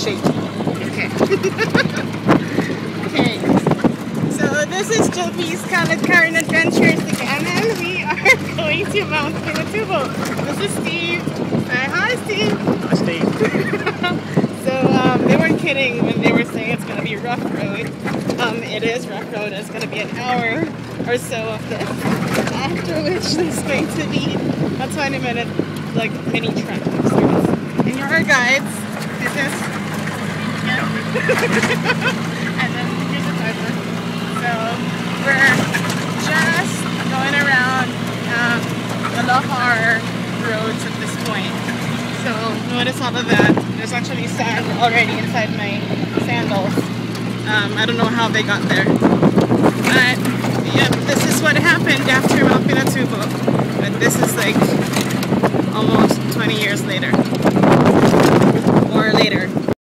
shaky. Okay. Okay. So this is Jopi's Khaled Karen Adventures again, and we are going to Mount Pinatubo. This is Steve. Say hi, Steve. Hi, Steve. So they weren't kidding when they were saying it's going to be rough road. It is rough road. It's going to be an hour or so of this. After which there's going to be a 20-minute like mini trek of sorts. And you're our guides. This is and then here's the driver. So we're just going around the Lahar roads at this point. So notice all of that. There's actually sand already inside my sandals. I don't know how they got there. But yeah, this is what happened after Mount Pinatubo. But this is like almost 20 years later.